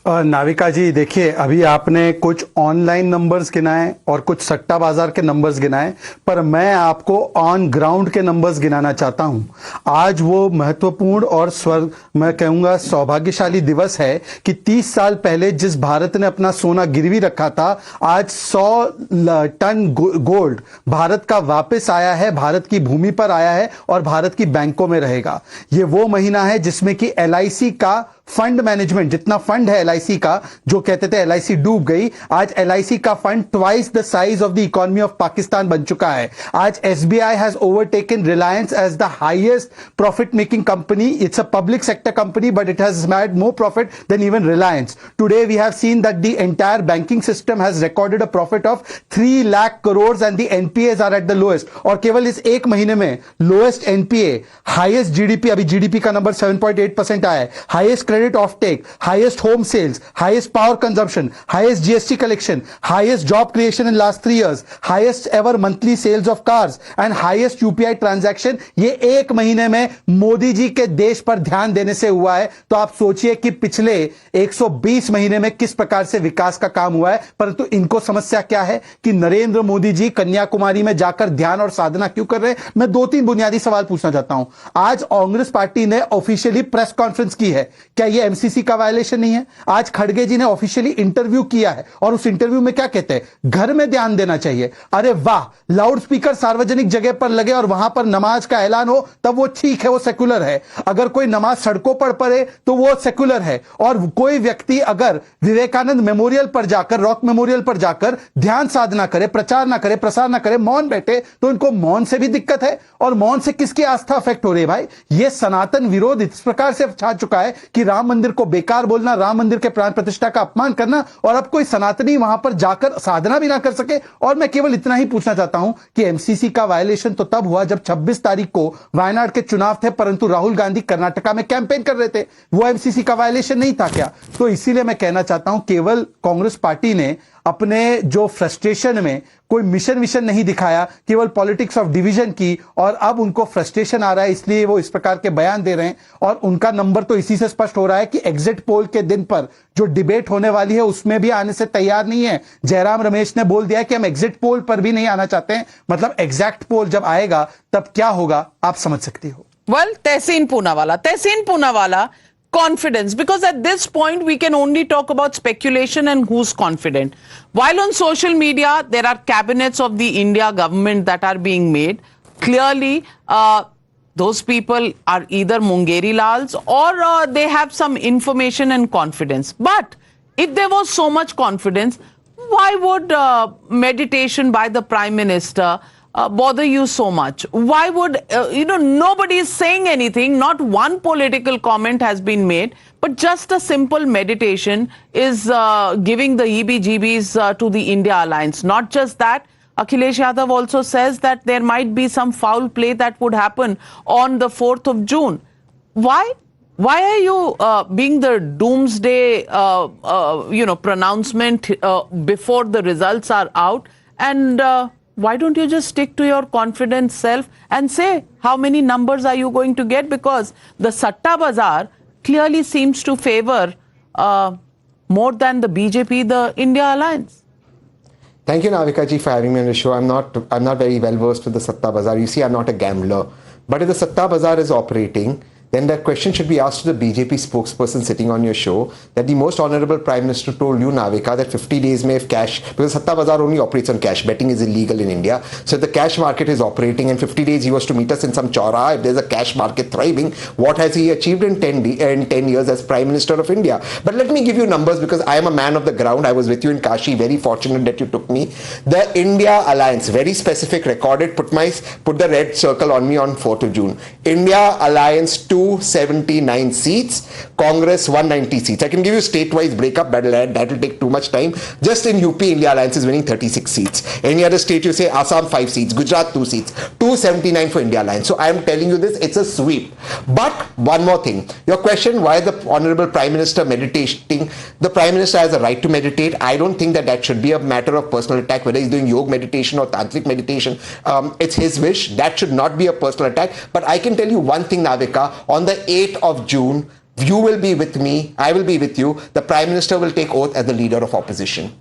नाविका जी देखिए, अभी आपने कुछ ऑनलाइन नंबर्स गिनाए और कुछ सट्टा बाजार के नंबर्स गिनाए, पर मैं आपको ऑन ग्राउंड के नंबर्स गिनाना चाहता हूं। आज वो महत्वपूर्ण और मैं कहूंगा सौभाग्यशाली दिवस है कि 30 साल पहले जिस भारत ने अपना सोना गिरवी रखा था, आज 100 टन गोल्ड भारत का वापस आया है, भारत की भूमि पर आया है और भारत की बैंकों में रहेगा। ये वो महीना है जिसमें कि एलआईसी का फंड मैनेजमेंट, जितना फंड है एलआईसी का, जो कहते थे एलआईसी डूब गई, आज एलआईसी का fund twice the size of the economy of Pakistan बन चुका है। आज SBI has overtaken Reliance as the highest profit making company. It's a public sector company, but it has made more profit than even Reliance. Today we have seen that the entire banking system has recorded a profit of 3 lakh crore and the NPAs are at the lowest. और केवल इस एक महीने में lowest NPA, highest GDP, अभी GDP का number 7.8% आया है, highest credit offtake, highest home sales, highest power consumption, highest GST collection, highest job creation in last 3 years, highest ever monthly sales of cars and highest UPI transaction। ये एक महीने में मोदी जी के देश पर ध्यान देने से हुआ है। तो आप सोचिए कि पिछले 120 महीने में किस प्रकार से विकास का काम हुआ है। परंतु इनको समस्या क्या है कि नरेंद्र मोदी जी कन्याकुमारी में जाकर ध्यान और साधना क्यों कर रहे हैं। मैं 2-3 बुनियादी सवाल पूछना चाहता हूं। आज कांग्रेस पार्टी ने ऑफिशियली प्रेस कॉन्फ्रेंस की है, क्या ये एमसीसी का वायलेशन नहीं है? आज खड़गे जी ने ऑफिशियली इंटरव्यू किया है और उस इंटरव्यू में क्या कहते हैं? घर में ध्यान देना चाहिए। अरे वाह, लाउड स्पीकर सार्वजनिक जगह पर लगे और वहां पर नमाज का ऐलान हो तब वो ठीक है, वो सेकुलर है। अगर कोई नमाज सड़कों पर पढ़े तो वो सेकुलर है। और कोई व्यक्ति अगर विवेकानंद मेमोरियल पर जाकर, रॉक मेमोरियल पर जाकर ध्यान साधना करे, प्रचार ना करे, प्रसार ना करे, मौन बैठे, तो इनको मौन से भी दिक्कत है। और मौन से किसकी आस्था अफेक्ट हो रही है? भाई, ये सनातन विरोध इस प्रकार से छा चुका है कि राम मंदिर को बेकार बोलना, राम मंदिर के प्राण प्रतिष्ठा का अपमान करना, और अब कोई सनातनी वहां पर जाकर साधना भी ना कर सके। और मैं केवल इतना ही पूछना चाहता हूं कि एमसीसी का वायलेशन तो तब हुआ जब 26 तारीख को वायनाड के चुनाव थे, परंतु राहुल गांधी कर्नाटका में कैंपेन कर रहे थे। वो एमसीसी का वायलेशन नहीं था क्या? तो इसीलिए मैं कहना चाहता हूं, केवल कांग्रेस पार्टी ने अपने जो फ्रस्ट्रेशन में कोई मिशन नहीं दिखाया, केवल पॉलिटिक्स ऑफ डिवीजन की, और अब उनको फ्रस्ट्रेशन आ रहा है, इसलिए वो इस प्रकार के बयान दे रहे हैं। और उनका नंबर तो इसी से स्पष्ट हो रहा है कि एग्जिट पोल के दिन पर जो डिबेट होने वाली है उसमें भी आने से तैयार नहीं है। जयराम रमेश ने बोल दिया कि हम एग्जिट पोल पर भी नहीं आना चाहते हैं। मतलब एग्जैक्ट पोल जब आएगा तब क्या होगा, आप समझ सकती हो। Well, Tehseen Poonawalla, confidence, because at this point we can only talk about speculation and who's confident. While on social media there are cabinets of the India government that are being made, clearly those people are either Mungeri Lals or they have some information and confidence. But if there was so much confidence, why would meditation by the Prime Minister bother you so much? Why would, nobody is saying anything, not one political comment has been made, but just a simple meditation is giving the EBGBs to the India Alliance. Not just that, Akhilesh Yadav also says that there might be some foul play that would happen on the 4th of June. Why? Why are you being the doomsday, pronouncement before the results are out? And why don't you just stick to your confident self and say how many numbers are you going to get? Because the Satta Bazaar clearly seems to favor more than the BJP, the India Alliance. Thank you, Navika ji, for having me on the show. I'm not very well versed with the Satta Bazaar. You see, I'm not a gambler. But if the Satta Bazaar is operating, then that question should be asked to the BJP spokesperson sitting on your show, that the most honorable Prime Minister told you, Navika, that 50 days may have cash, because Satta Bazaar only operates on cash. Betting is illegal in India. So if the cash market is operating and 50 days he was to meet us in some chora, if there's a cash market thriving, what has he achieved in 10 years as Prime Minister of India? But let me give you numbers, because I am a man of the ground. I was with you in Kashi, very fortunate that you took me. The India Alliance, very specific, recorded, put the red circle on me on 4th of June. India Alliance 279 seats, Congress 190 seats. I can give you state-wise breakup, that will take too much time. Just in UP, India Alliance is winning 36 seats. Any other state, you say Assam 5 seats, Gujarat 2 seats, 279 for India Alliance. So I am telling you this, it's a sweep. But one more thing, your question, why the Honorable Prime Minister meditating? The Prime Minister has a right to meditate. I don't think that should be a matter of personal attack, whether he's doing yoga meditation or tantric meditation. It's his wish. That should not be a personal attack. But I can tell you one thing, Navika, on the 8th of June, You will be with me. I will be with you. The Prime Minister will take oath as the leader of opposition.